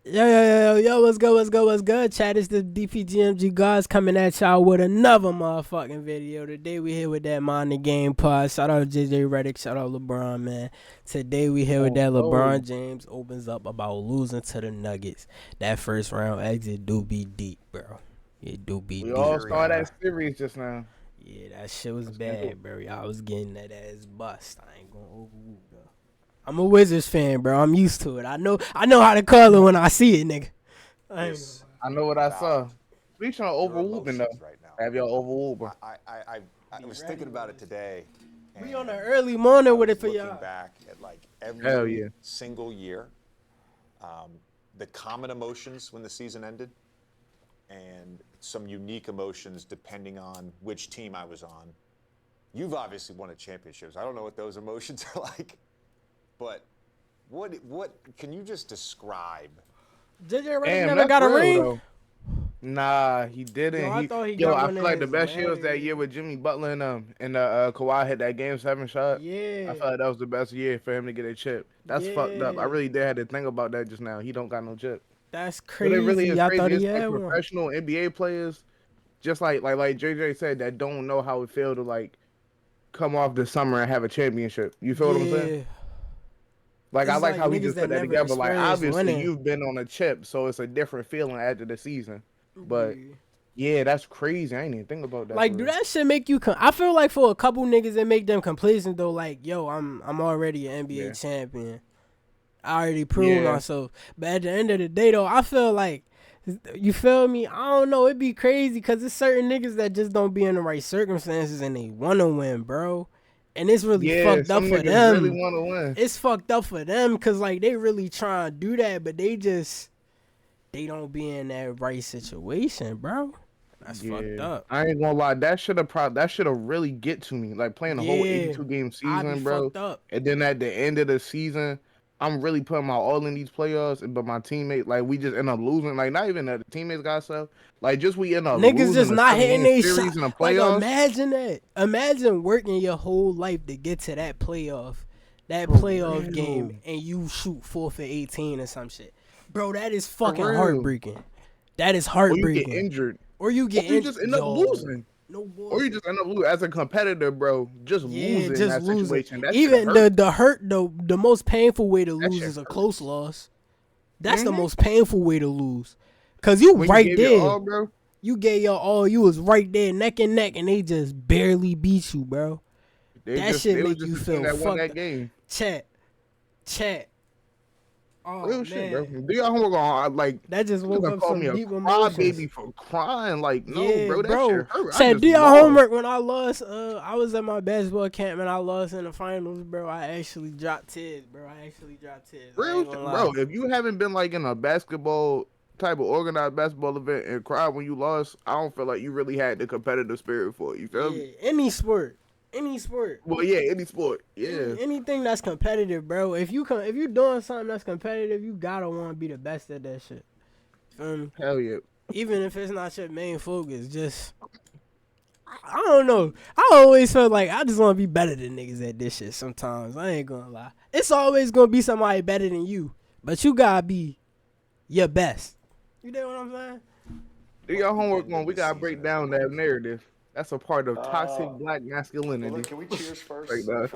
Yo, what's good, chat? It's the DPGMG guys coming at y'all with another motherfucking video. Today we here with that Mind the Game pod. Shout out JJ Redick, shout out LeBron, man. Today we here with that LeBron James opens up about losing to the Nuggets. That first round exit do be deep, bro. It do be We deep. all saw that series just now. Yeah, that shit was bad, bro. Y'all was getting that ass bust. I ain't gonna overrule, bro. I'm a Wizards fan, bro. I'm used to it. I know how to call it when I see it, nigga. I know what I saw. Speaking of overwhooping, though, right now. have y'all overwhooping? I was thinking about it today. We on an early morning with it for y'all. Looking back at like Hell every yeah. single year, the common emotions when the season ended, and some unique emotions depending on which team I was on. You've obviously won a championships. I don't know what those emotions are like, but what can you just describe? JJ Redick never got a ring. Though. Nah, he didn't. I thought he got I one feel like the his best year was that marriage. year with Jimmy Butler and Kawhi hit that Game 7 shot. Yeah. I feel like that was the best year for him to get a chip. That's fucked up. I really did have to think about that just now. He don't got no chip. That's crazy. But it really is I crazy. thought he It's had like one. professional NBA players, just like JJ said, that don't know how it feel to like come off the summer and have a championship. You feel what I'm saying? Like, it's I like how he just put that together. Like, obviously, winning. you've been on a chip, so it's a different feeling after the season. But, yeah, that's crazy. I ain't even think about that. Like, do that shit make you... I feel like for a couple niggas, it make them complacent, though. Like, yo, I'm already an NBA champion. I already proved myself. But at the end of the day, though, I feel like... You feel me? I don't know. It'd be crazy because there's certain niggas that just don't be in the right circumstances and they want to win, bro. And it's really fucked up for them. Really want to win. It's fucked up for them because, like, they really trying to do that, but they don't be in that right situation, bro. That's fucked up. I ain't gonna lie. That should have really get to me. Like, playing the whole 82-game season, bro. And then at the end of the season, I'm really putting my all in these playoffs, but my teammate, like, we just end up losing. Like, not even that the teammates got stuff. Like, just we end up niggas losing just not hitting their shot in the playoffs. Like, imagine that. Imagine working your whole life to get to that playoff game, and you shoot 4 for 18 or some shit. Bro, that is fucking heartbreaking. That is heartbreaking. Or you get injured. Or you just end up losing. No boy. Or you just end up losing as a competitor, bro. Losing in that situation. That even the most painful way to lose is a close loss. That's the most painful way to lose. Cause you when right you there. All, bro. You gave your all. You was right there, neck and neck, and they just barely beat you, bro. That shit make you feel fucked up. Chat. Oh, real man. shit, bro. Do y'all homework on like that just woke up some deep emotions. Baby for crying, like no, bro. That shit hurt. Chat, do your homework. When I lost, I was at my basketball camp and I lost in the finals, bro. I actually dropped tears, bro. Real shit, bro. If you haven't been like in a basketball type of organized basketball event and cried when you lost, I don't feel like you really had the competitive spirit for it. You feel me? Any sport. Well, yeah, any sport. Yeah. Anything that's competitive, bro. If you doing something that's competitive, you gotta want to be the best at that shit. Feel me? Hell yeah. Even if it's not your main focus, just I don't know. I always feel like I just want to be better than niggas at this shit. Sometimes I ain't gonna lie. It's always gonna be somebody better than you, but you gotta be your best. You know what I'm saying? Do your homework on. We gotta break down that narrative. That's a part of toxic black masculinity. Well, can we cheers first? Like that.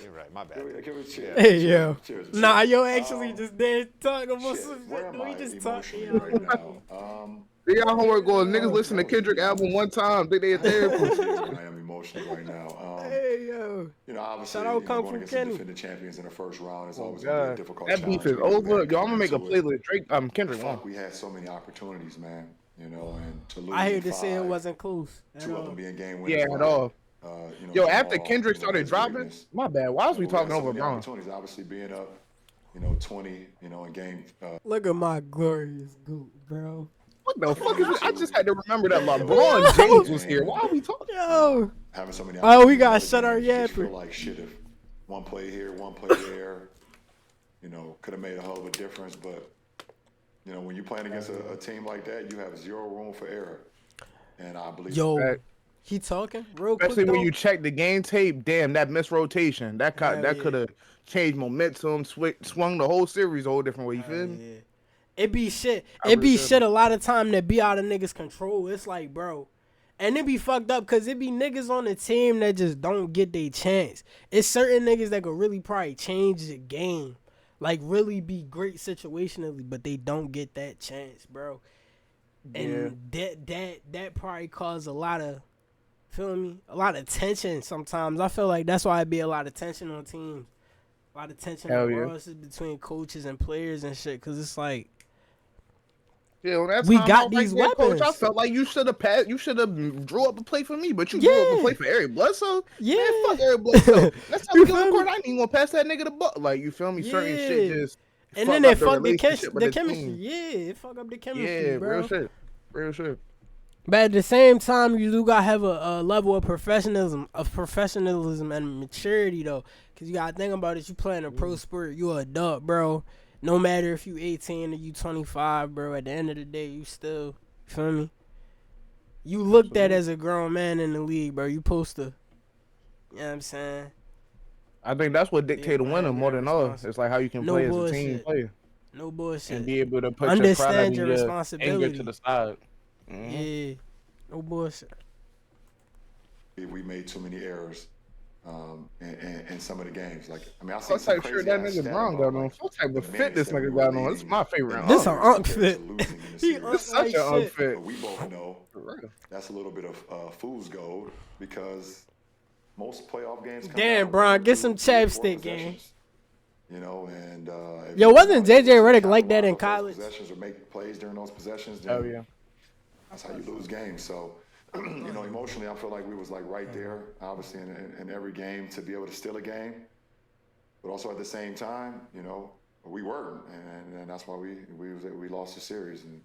You're right. My bad. Can we cheers? Hey, yo. Cheers. Nah, yo, actually just there talking about some shit. We just talking right now. Do y'all homework going? Niggas listen to Kendrick album one time. Think they a therapist. I am emotional right now. Hey, yo. You know, obviously, shout out Kung going Fu against Kenny. the defending champions in the first round is always going to be a difficult that beef is over. Yo, I'm gonna make a playlist. Drake, Kendrick. Fuck, we had so many opportunities, man. You know, and to lose. I hear to say it wasn't close. Two of them being game winners. Yeah, at all. You know, yo, after Kendrick started dropping, my bad. Why was we talking over Brown? Opportunities, obviously being up, 20, in game. Look at my glorious goop, bro. What the fuck is this? I just had to remember that LeBron James was here. Why are we talking? Yo. Having so many we gotta shut our yapper. Feel like shit if one play here, one play there, could have made a hell of a difference, but. When you're playing against a team like that, you have zero room for error. And I believe he talking real quick. Especially when you check the game tape, damn, that missed rotation. That could have changed momentum, swung the whole series a whole different way. You feel me? It be shit. It be shit a lot of time that be out of niggas' control. It's like, bro. And it be fucked up because it be niggas on the team that just don't get their chance. It's certain niggas that could really probably change the game. Like, really be great situationally, but they don't get that chance, bro. And that probably cause a lot of, feel me? A lot of tension sometimes. I feel like that's why it be a lot of tension on teams. A lot of tension on rosters between coaches and players and shit. Because it's like, yeah, well, we got these weapons. Coach, I felt like you should have passed. You should have drew up a play for me, but you drew up a play for Eric Bledsoe. Yeah, man, fuck Eric Bledsoe. Next time we get on the court, I ain't even gonna pass that nigga the ball. Like, you feel me? Certain shit just. And then they fuck the chemistry. Yeah, it fuck up the chemistry, bro. Real shit. But at the same time, you do gotta have a level of professionalism and maturity though, because you gotta think about it. You playing a pro sport, you an adult, bro. No matter if you 18 or you 25, bro. At the end of the day, you still, feel me? You looked at as a grown man in the league, bro. You supposed to, you know what I'm saying? I think that's what dictates winning more than all. It's like how you can play as a team player. No bullshit. And be able to put understand your anger responsibility to the side. Yeah, no bullshit. We made too many errors in some of the games. Like, I mean, I see what type shirt that nigga Brown got on. What type of fit this nigga got on? This is my favorite. This an unk fit. This such an unk fit. But we both know that's a little bit of fool's gold because most playoff games. Damn, Bron, get some chapstick, gang. You know, and yo, wasn't JJ Redick like that in college? Possessions or make plays during those possessions. Oh yeah, that's how you lose games. So, you know, emotionally, I feel like we was like right there, obviously in every game to be able to steal a game, but also at the same time, you know, we weren't, and that's why we lost the series. And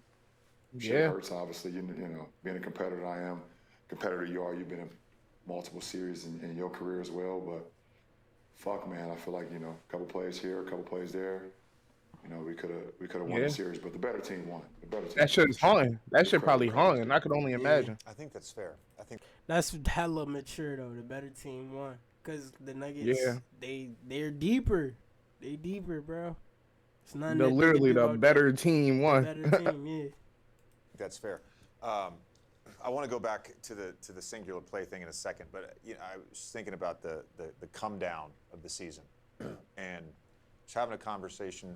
shit hurts, obviously. You know, being a competitor, you are. You've been in multiple series in your career as well, but fuck, man, I feel like, you know, a couple plays here, a couple plays there. You know, we could have won the series, but the better team won. That shit is haunting. That shit probably haunting. I could only imagine. I think that's fair. I think that's hella mature though. The better team won because the Nuggets, they're deeper. They deeper, bro. It's not literally the better team won. The better team, yeah. That's fair. I want to go back to the singular play thing in a second, but you know, I was thinking about the come down of the season, and just having a conversation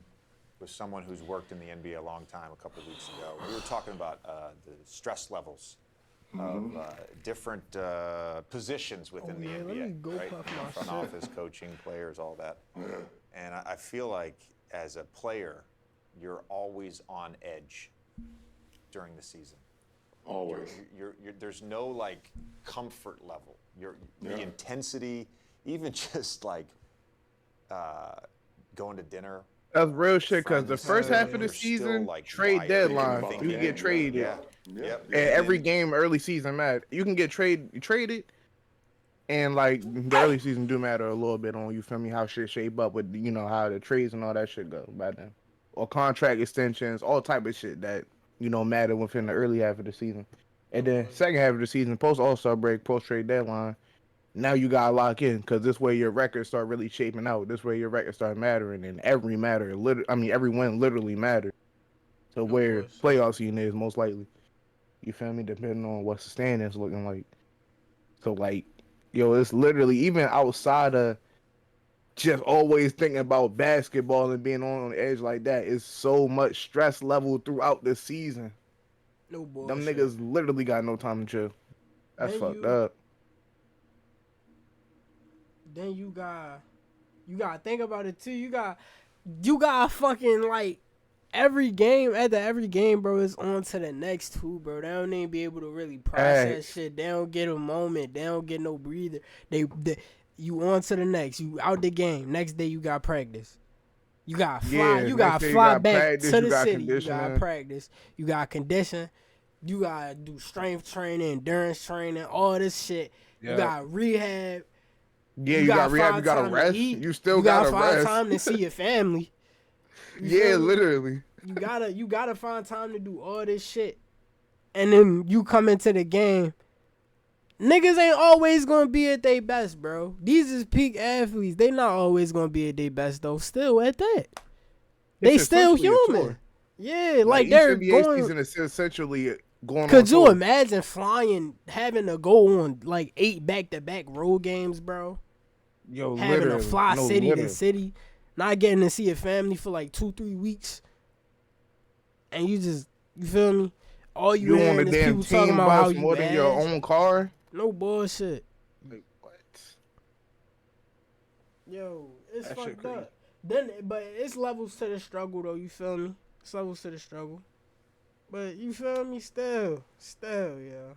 with someone who's worked in the NBA a long time a couple of weeks ago. We were talking about the stress levels of different positions within the NBA, right? Front office, coaching, players, all that. And I feel like as a player, you're always on edge during the season. Always. There's no like comfort level. The intensity, even just like going to dinner. That's real shit, because the first half of the season, like trade deadline, you can get traded. Yeah. And every game early season matter. You can get traded, and like the early season do matter a little bit on, you feel me, how shit shape up with, you know, how the trades and all that shit go by then. Or contract extensions, all type of shit that, you know, matter within the early half of the season. And then second half of the season, post All-Star break, post trade deadline, now you gotta lock in, because this way your records start really shaping out. This way your records start mattering, and every win literally matters. So where playoff season is most likely, you feel me, depending on what the standings looking like. So like, yo, it's literally, even outside of just always thinking about basketball and being on the edge like that, is so much stress level throughout the season. No bullshit. Them niggas literally got no time to chill. That's fucked up. Then you gotta think about it too. You got fucking like every game, bro, is on to the next two, bro. They don't even be able to really process shit. They don't get a moment. They don't get no breather. You on to the next. You out the game. Next day you got practice. You got fly. You got fly back to the city. You got practice. You got condition. You gotta do strength training, endurance training, all this shit. Yep. You got rehab. Yeah, you got rehab. You gotta rest. You still gotta find rest. time to see your family. Yeah, literally. You gotta find time to do all this shit, and then you come into the game. Niggas ain't always gonna be at their best, bro. These is peak athletes. They not always gonna be at their best though. Still at that, they still human. Yeah, like they're each NBA going. season is essentially going on Could you tour. imagine having to go on like 8 back-to-back road games, bro? Yo, Having to literally. fly No, city to literally. city, not getting to see your family for like 2-3 weeks, and you feel me? All you You on a hearing is damn people talking team about how bus you more than your ass. own car? No bullshit. Like, what? Yo, it's That shit fucked crazy. up. Then, but it's levels to the struggle, though. You feel me? It's levels to the struggle. But you feel me? Still, yeah.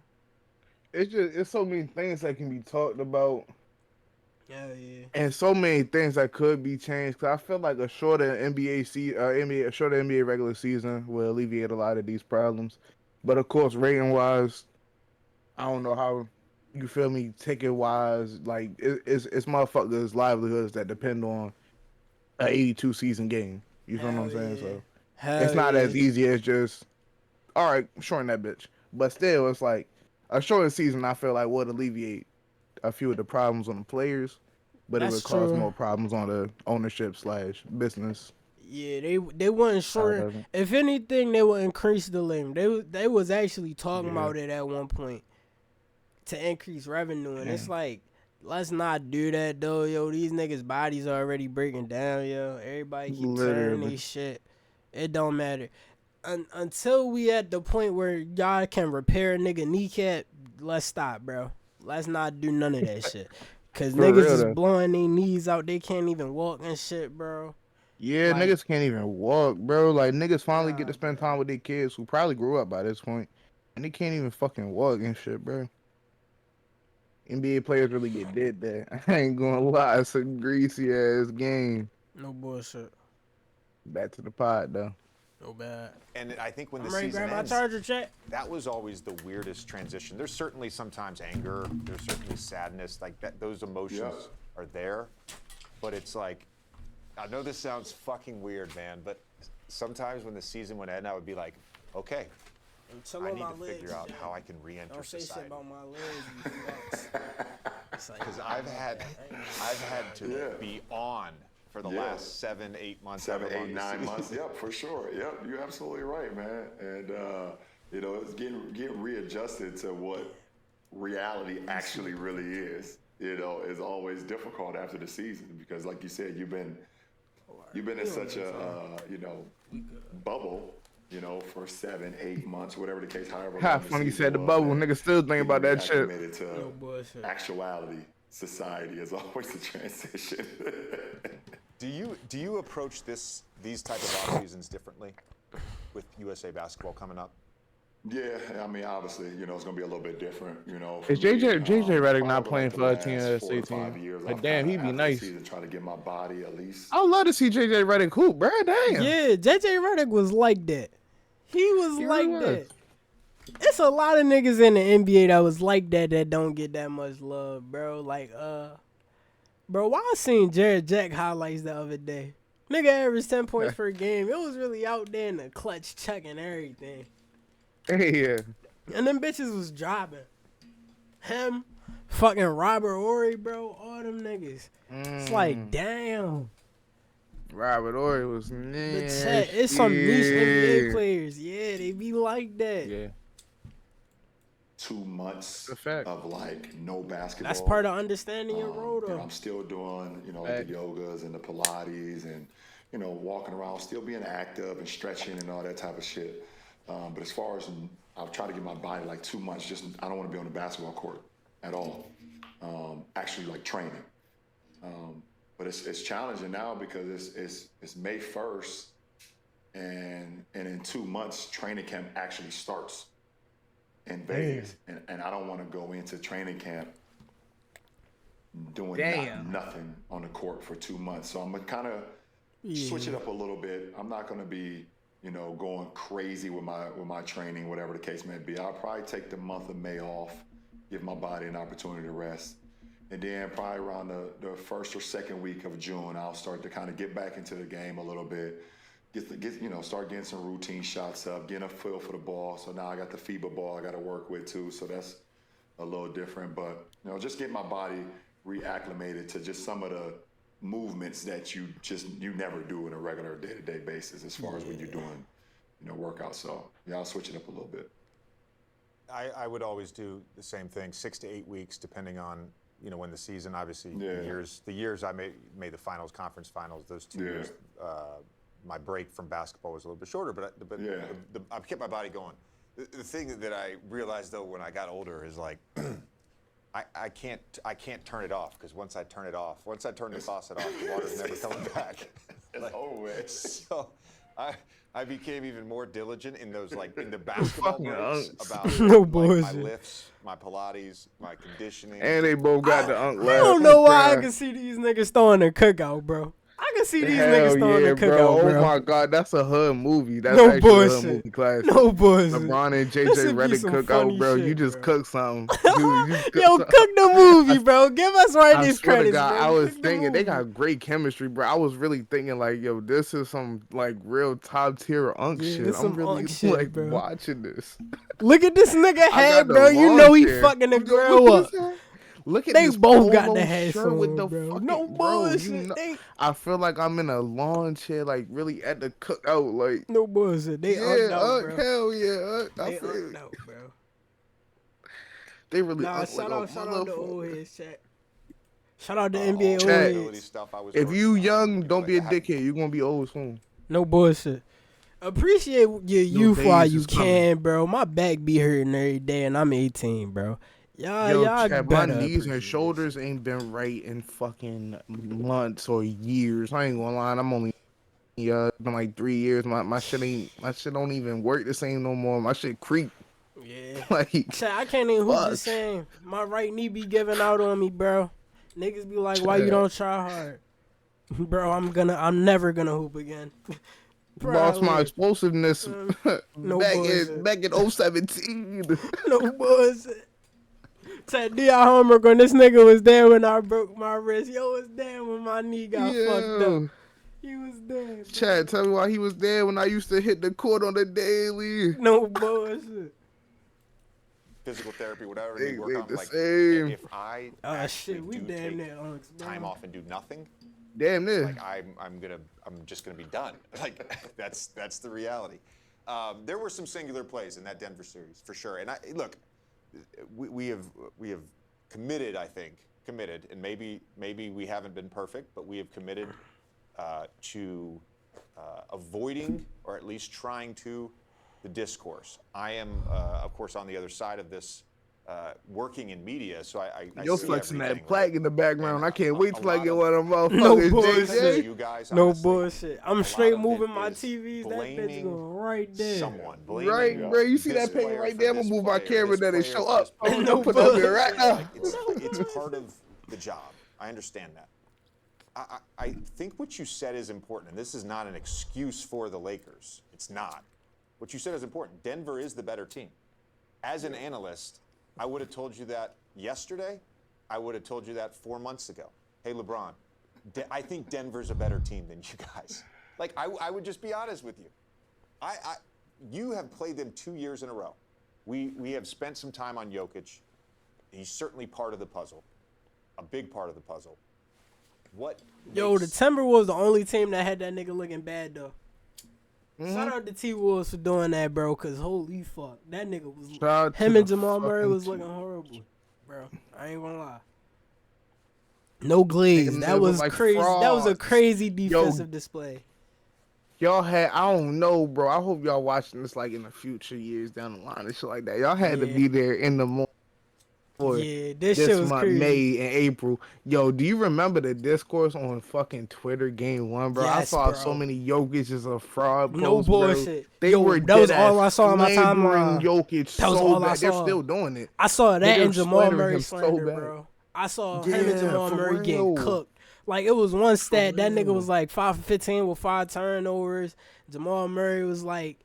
It's so many things that can be talked about. Hell yeah. And so many things that could be changed. Cause I feel like a shorter a shorter NBA regular season will alleviate a lot of these problems. But of course, rating wise, I don't know how you feel me. Ticket wise, like it's motherfuckers' livelihoods that depend on an 82 season game. You feel what Hell I'm saying? yeah. So it's Hell not yeah. as easy as just all right, shorten that bitch. But still, it's like a shorter season. I feel like would alleviate a few of the problems on the players, but it That's would cause true. more problems on the ownership / business Yeah, they wasn't side sure. of it. If anything, they would increase the limit. They was actually talking Yeah. about it at one point to increase revenue, and it's Damn. like, let's not do that though, yo. These niggas' bodies are already breaking down, yo. Everybody keep tearing Literally. they shit. It don't matter. Until we at the point where y'all can repair a nigga kneecap, let's stop, bro. Let's not do none of that shit. Cause For niggas real is though. blowing their knees out. They can't even walk and shit, bro. Yeah, Like, niggas can't even walk, bro. Like niggas finally get nah, to spend bro. time with their kids who probably grew up by this point, and they can't even fucking walk and shit, bro. NBA players really get dead there. I ain't gonna lie, it's a greasy ass game. No bullshit. Back to the pod though. No bad. And I think when the I'm ready to season grab my ends, charger, check. that was always the weirdest transition. There's certainly sometimes anger, there's certainly sadness, like that. Those emotions are there, but it's like, I know this sounds fucking weird, man, but sometimes when the season would end, I would be like, okay, I need to figure out how I can re-enter Don't say society. shit about my legs, you fucks. Because I've had to be on for the last 7-8 months. 7, 8, 9 months. Yep, for sure. Yep, you're absolutely right, man. And it's getting readjusted to what reality actually really is. Is always difficult after the season because, like you said, you've been in such a bubble. For 7, 8 months, whatever the case, however. How funny you said the bubble, niggas still thinking about that shit. To actuality, society is always a transition. Do you approach these type of off seasons differently with USA basketball coming up? Yeah, I mean, obviously, it's going to be a little bit different, Is JJ Redick not playing for a TNS team? Like, damn, he'd be nice. Try to get my body at least. I would love to see JJ Redick hoop, bro. Damn. Yeah, JJ Redick was like that. He was like really that. It's a lot of niggas in the NBA that was like that don't get that much love, bro. Like, bro, why I seen Jared Jack highlights the other day? Nigga averaged 10 points per game. It was really out there in the clutch check and everything. Hey, yeah. And them bitches was dropping. Him, fucking Robert Horry, bro, all them niggas. It's like, damn. Robert Horry was nice. It's some niche NBA players. Yeah, they be like that. Yeah. 2 months fact. of like no basketball. That's part of understanding your role, though. I'm still doing, the yogas and the Pilates and, walking around, still being active and stretching and all that type of shit. But as far as I've tried to get my body like 2 months, I don't want to be on the basketball court at all. Actually, like training. But it's challenging now because it's May 1st, and in 2 months training camp actually starts in Vegas, and I don't want to go into training camp doing nothing on the court for 2 months. So I'm gonna kind of switch it up a little bit. I'm not gonna be going crazy with my training, whatever the case may be. I'll probably take the month of May off, give my body an opportunity to rest. And then probably around the first or second week of June, I'll start to kind of get back into the game a little bit, start getting some routine shots up, getting a feel for the ball. So now I got the FIBA ball I got to work with too. So that's a little different, but just get my body reacclimated to just some of the movements that you never do on a regular day-to-day basis as far as when you're doing, work out. So yeah, I'll switch it up a little bit. I would always do the same thing, 6 to 8 weeks, depending on when the season. Obviously, the years I made the finals, conference finals, those 2 years, my break from basketball was a little bit shorter, but I kept my body going. The thing that I realized though when I got older is like I can't turn it off, because once I turn the faucet off, the water's never coming back. It's over with. So I became even more diligent in those, like, in the basketball breaks about my lifts, my Pilates, my conditioning. And they both got the unk left. I don't know why I can see these niggas throwing a cookout, bro. I can see these niggas throwing a cookout, bro. Oh my God, that's a hood movie. That's no actually bullshit. A hood movie classic. No bullshit. LeBron and JJ Redick cookout, bro. Shit, you just cook something. Dude, cook the movie, bro. Give us this credits, bro. I was thinking they got great chemistry, bro. I was really thinking like, yo, this is some like real top tier unk shit. I'm really like watching this. Look at this nigga head, bro. You know he fucking the girl up. Look at they this both got the head shirt with the bro. fucking, no bullshit. I feel like I'm in a lawn chair, like really at the cookout, like no bullshit. They unked out, bro. Hell yeah, they unked out, bro. They really shout out to old heads, chat. Shout out to NBA old heads. If you young, don't be a dickhead. You're gonna be old soon. No bullshit. Appreciate your youth while you can, bro. My back be hurting every day, and I'm 18, bro. Y'all Chad, my knees and shoulders ain't been right in fucking months or years. I ain't gonna lie, I'm only it's been like 3 years. My shit don't even work the same no more. My shit creep. Yeah. Like, Chad, I can't even hoop the same. My right knee be giving out on me, bro. Niggas be like, why you don't try hard? Bro, I'm never gonna hoop again. Lost my explosiveness back in 017. No bullshit. Said did our homework when this nigga was there when I broke my wrist. Yo was there when my knee got fucked up. He was there. Chad, tell me why he was there when I used to hit the court on the daily. No bullshit. Physical therapy, whatever you work on. The like same. If I we damn near time off and do nothing, damn near. like I'm just gonna be done. Like that's the reality. There were some singular plays in that Denver series for sure. And look. We have committed, and maybe we haven't been perfect, but we have committed to avoiding, or at least trying to, the discourse. I am, of course, on the other side of this, working in media, so I You're see flexing that everything, plaque right? in the background. And I can't wait till I get one of them motherfuckers. No bullshit. You guys, no honestly, bullshit. I'm straight moving my TVs. That bitch going right there. Someone right, bro. You see that paint right there? I'm gonna move my camera that it show up. I'm No gonna put that there right now. It's part of the job. I understand that. I think what you said is important, and this is not an excuse for the Lakers. It's not. What you said is important. Denver is the better team. As an analyst, I would have told you that yesterday. I would have told you that 4 months ago. Hey, LeBron, I think Denver's a better team than you guys. Like, I would just be honest with you. You have played them 2 years in a row. We have spent some time on Jokic. He's certainly part of the puzzle, a big part of the puzzle. The Timberwolves the only team that had that nigga looking bad, though. Shout out to T-Wolves for doing that, bro, because holy fuck. That nigga was... Him and Jamal Murray was looking horrible, bro. I ain't gonna lie. No glaze. That was like crazy. Frogs. That was a crazy defensive display. Y'all had... I don't know, bro. I hope y'all watching this like in the future years down the line and shit like that. Y'all had to be there in the morning. This shit was month, crazy. May and April. Yo, do you remember the discourse on fucking Twitter game 1, bro? Yes, I saw bro. so many Jokic is a fraud. No bullshit. Bro. That was all I saw on my timeline. Jokic that was so all bad. I saw. They're still doing it. I saw that and Jamal Murray slander, so bro. I saw him and Jamal Murray getting real. cooked. Like, it was one stat. That nigga was like 5 for 15 with 5 turnovers. Jamal Murray was like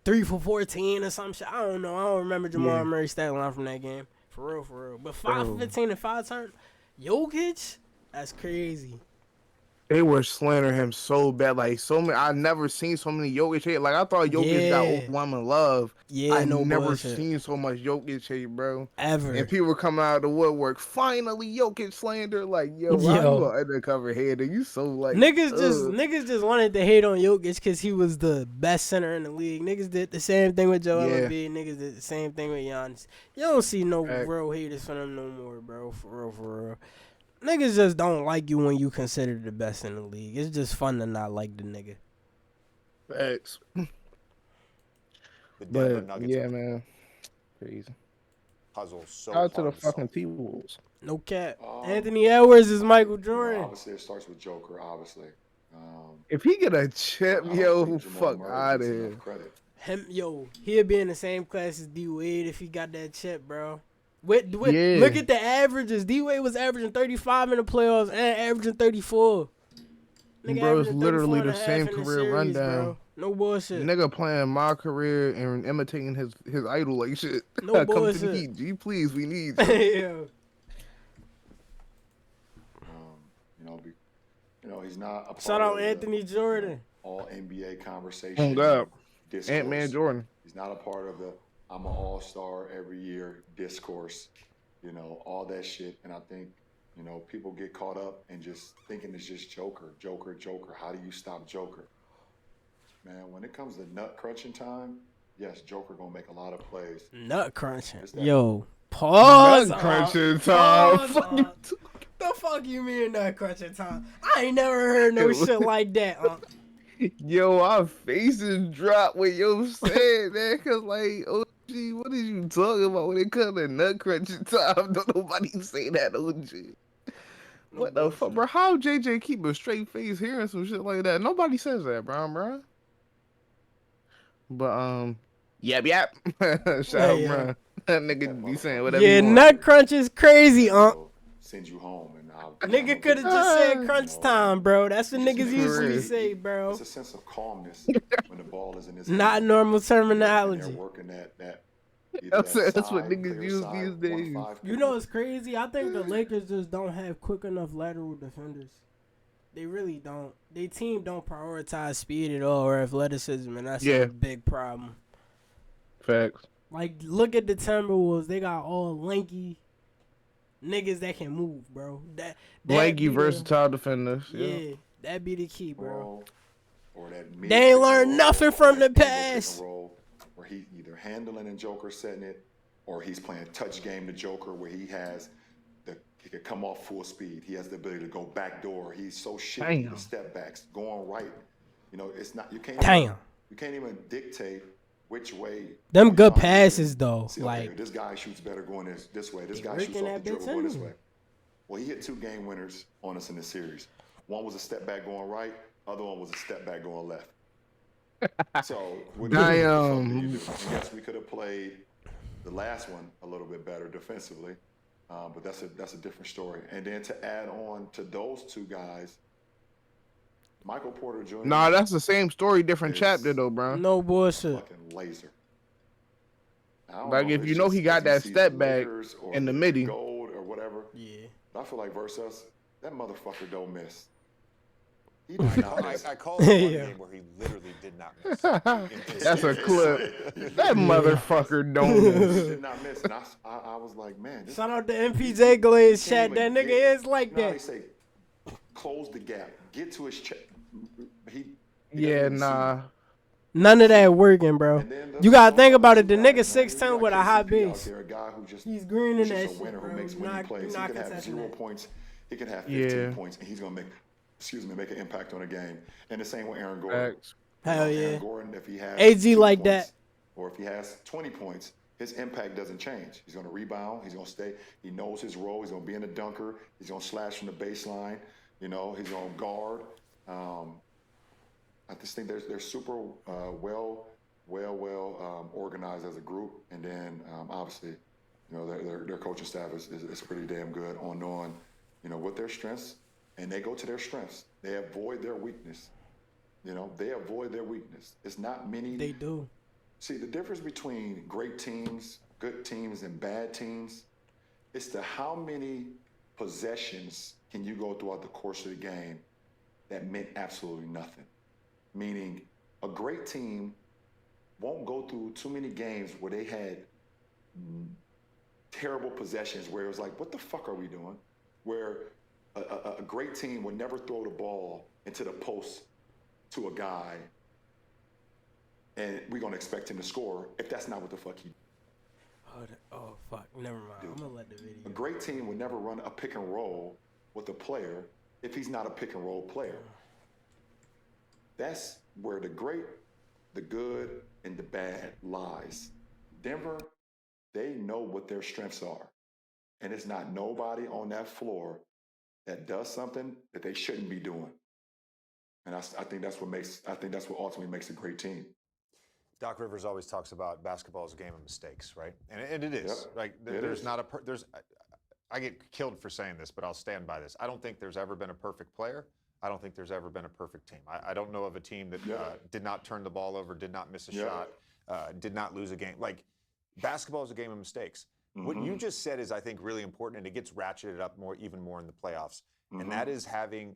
3 for 14 or some shit. I don't know. I don't remember Jamal Murray's stat line from that game. For real. But 5 for 15 and 5 turn, Jokic, that's crazy. They were slandering him so bad, like so many. I never seen so many Jokic hate. Like I thought Jokic got overwhelming love. Yeah, I no never bullshit. seen so much Jokic hate, bro. Ever. And people were coming out of the woodwork. Finally, Jokic slander. Like, yo, how you an undercover hater? You so like niggas just wanted to hate on Jokic because he was the best center in the league. Niggas did the same thing with Joel Embiid. Niggas did the same thing with Giannis. You don't see no real haters for them no more, bro. For real. Niggas just don't like you when you consider the best in the league. It's just fun to not like the nigga. Facts. But yeah, man, crazy. Puzzle so Shout out to the hard fucking T-Wolves. No cap. Anthony Edwards is Michael Jordan. Obviously, it starts with Joker. Obviously, if he get a chip, yo, fuck out of here. He'll be in the same class as D Wade if he got that chip, bro. Look at the averages. D Wade was averaging 35 in the playoffs and averaging 34. Nigga, bro, it's literally the same career rundown. Bro. No bullshit. Nigga playing my career and imitating his idol like shit. No bullshit. Come to the Heat, G, please, we need you. He's not a part Shout out Anthony Jordan. All NBA conversation. Oh God, Ant-Man Jordan. He's not a part of the I'm an all-star every year discourse. All that shit. And I think, people get caught up and just thinking it's just Joker. How do you stop Joker? Man, when it comes to nut crunching time, yes, Joker gonna make a lot of plays. Nut crunching. Yo, pause. Nut crunching time. The fuck you mean nut crunching time? I ain't never heard no shit like that. Yo, our faces drop when yo said that, cause like, OG, what is you talking about when it comes to nut crunching time? Don't nobody say that, OG. What the fuck, bro? How JJ keep a straight face hearing some shit like that? Nobody says that, bro. But yep. Shout out, bro. That nigga be saying whatever. Yeah, nut crunch is crazy, Send you home and nigga could have just said crunch time, bro. That's what niggas usually say, bro. It's a sense of calmness when the ball is in his not hand. Normal terminology. They're working that that's what niggas use these days. You know what's crazy? I think the Lakers just don't have quick enough lateral defenders. They really don't. Their team don't prioritize speed at all or athleticism, and that's a big problem. Facts. Like, look at the Timberwolves. They got all lanky niggas that can move, bro. Lanky, versatile defenders. Yeah, that'd be the key, bro. Or they ain't learned nothing from the past. Where he either handling and Joker setting it, or he's playing touch game to Joker where he could come off full speed. He has the ability to go back door. He's so shifty with step backs, going right. It's not you can't even dictate which way. Them good passes though. See, like this guy shoots better going this way. This guy shoots off the dribble going this way. Well, he hit 2 game winners on us in this series. One was a step back going right. Other one was a step back going left. So yes, we could have played the last one a little bit better defensively, but that's a different story. And then to add on to those 2 guys, Michael Porter Jr. Nah, that's the same story, different chapter though, bro. No bullshit. Fucking laser. Like if you know he got that step back in the midi, gold or whatever. Yeah. I feel like versus that motherfucker don't miss. He did not miss. I called it one game where he literally did not miss. That's a clip. That motherfucker don't miss. He did not miss. And I was like, man. Shout out to MPJ Glaze chat. That nigga is like that. They say, close the gap. Get to his check. None of that working, bro. You gotta think about it. The nigga 6'10" with a high base. He's green in that shit, bro. He can have 0 points. He can have 15 points, and he's gonna make an impact on a game. And the same with Aaron Gordon. Hell yeah. Aaron Gordon, if he has AG like that, or if he has 20 points, his impact doesn't change. He's gonna rebound. He's gonna stay. He knows his role. He's gonna be in the dunker. He's gonna slash from the baseline. He's gonna guard. I just think they're super well organized as a group, and then obviously, their coaching staff is pretty damn good on knowing, what their strengths, and they go to their strengths. They avoid their weakness. They avoid their weakness. It's not many. They do. See, the difference between great teams, good teams, and bad teams is to how many possessions can you go throughout the course of the game that meant absolutely nothing. Meaning, a great team won't go through too many games where they had terrible possessions where it was like, what the fuck are we doing? Where a great team would never throw the ball into the post to a guy and we're going to expect him to score if that's not what the fuck he Oh, fuck. Never mind. I'm going to let the video. A great team would never run a pick and roll with a player if he's not a pick and roll player. That's where the great, the good, and the bad lies. Denver, they know what their strengths are. And it's not nobody on that floor that does something that they shouldn't be doing. And I think that's what ultimately makes a great team. Doc Rivers always talks about basketball as a game of mistakes, right? And it is. Yep. Like there's not a there's. I get killed for saying this, but I'll stand by this. I don't think there's ever been a perfect player. I don't think there's ever been a perfect team. I don't know of a team that did not turn the ball over, did not miss a shot, did not lose a game. Like basketball is a game of mistakes. Mm-hmm. What you just said is, I think, really important, and it gets ratcheted up even more in the playoffs. Mm-hmm. And that is having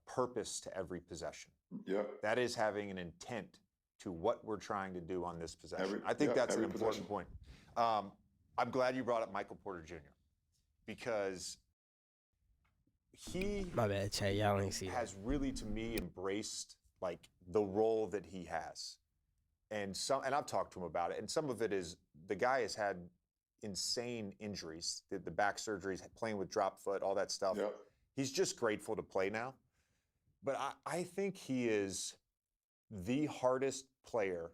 purpose to every possession. That is having an intent to what we're trying to do on this possession. I think that's an important point. I'm glad you brought up Michael Porter Jr. because he my bad, Chad. Y'all ain't see has really, to me, embraced like the role that he has, and I've talked to him about it. And some of it is the guy has had insane injuries, the back surgeries, playing with drop foot, all that stuff. He's just grateful to play now. But I think he is the hardest player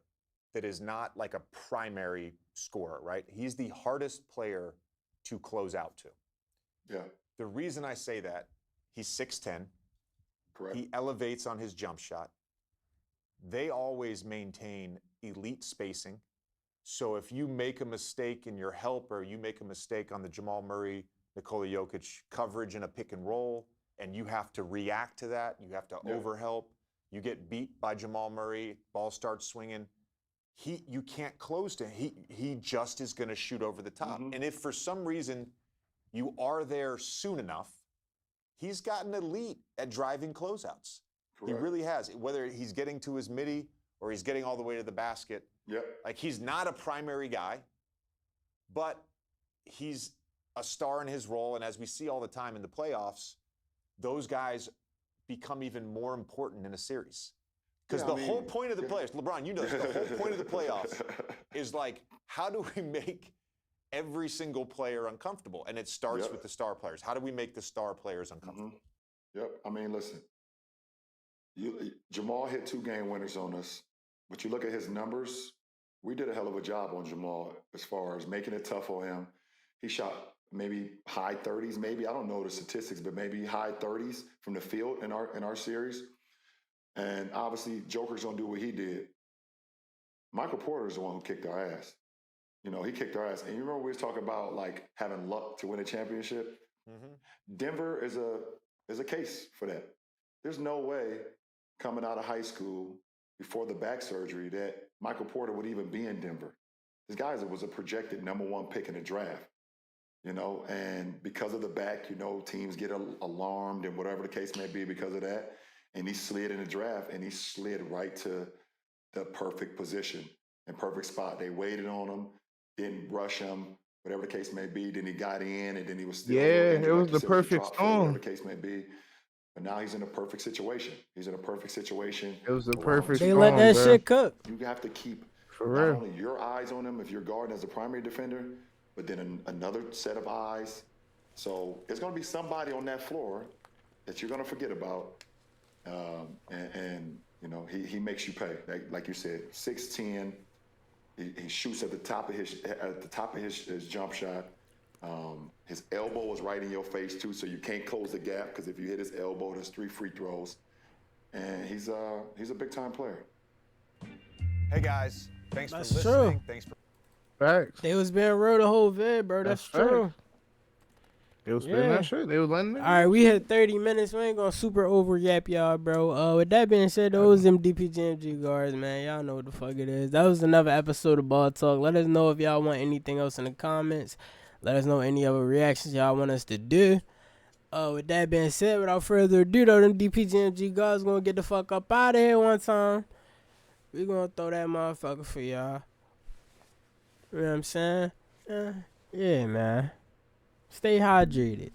that is not like a primary scorer, right? He's the hardest player to close out to. The reason I say that, he's 6'10". Correct. He elevates on his jump shot. They always maintain elite spacing. So if you make a mistake in your help or you make a mistake on the Jamal Murray, Nikola Jokic coverage in a pick and roll, and you have to react to that, you have to overhelp, you get beat by Jamal Murray, ball starts swinging, you can't close to him. He just is going to shoot over the top. Mm-hmm. And if for some reason you are there soon enough, he's gotten elite at driving closeouts. Correct. He really has. Whether he's getting to his midi or he's getting all the way to the basket. Like he's not a primary guy, but he's a star in his role. And as we see all the time in the playoffs, those guys become even more important in a series. Because the whole point of the playoffs, LeBron, you know this, the whole point of the playoffs is like, how do we make every single player uncomfortable? And it starts with the star players. How do we make the star players uncomfortable? Mm-hmm. I mean, listen, Jamal hit 2 game winners on us, but you look at his numbers, we did a hell of a job on Jamal as far as making it tough on him. He shot maybe high 30s, maybe. I don't know the statistics, but maybe high 30s from the field in our series. And obviously, Joker's going to do what he did. Michael Porter is the one who kicked our ass. You know, he kicked our ass. And you remember we was talking about, like, having luck to win a championship? Mm-hmm. Denver is a case for that. There's no way coming out of high school before the back surgery that Michael Porter would even be in Denver. This guy was a projected #1 pick in the draft, you know, and because of the back, you know, teams get alarmed and whatever the case may be because of that. And he slid in the draft, and he slid right to the perfect position and perfect spot. They waited on him, didn't rush him, whatever the case may be. Then he got in, and then he was still it was the perfect storm. Whatever the case may be. But now he's in a perfect situation. It was the perfect storm. They let that shit cook. You have to keep not only your eyes on him if you're guarding as a primary defender, but then another set of eyes. So there's going to be somebody on that floor that you're going to forget about. And you know, he makes you pay. Like you said, 6'10". He shoots at the top of his jump shot. His elbow is right in your face too, so you can't close the gap because if you hit his elbow, there's 3 free throws. And he's a big time player. Hey guys, thanks That's for listening. True. Thanks for Facts. They was being real the whole vid, bro. That's true. Facts. They was spitting that shit. They was letting it. All right, we hit 30 minutes. We ain't gonna super over yap y'all, bro. With that being said, those them DPGMG guards, man. Y'all know what the fuck it is. That was another episode of Ball Talk. Let us know if y'all want anything else in the comments. Let us know any other reactions y'all want us to do. With that being said, without further ado, though, them DPGMG guys gonna get the fuck up out of here one time. We gonna throw that motherfucker for y'all. You know what I'm saying? Yeah, man. Stay hydrated.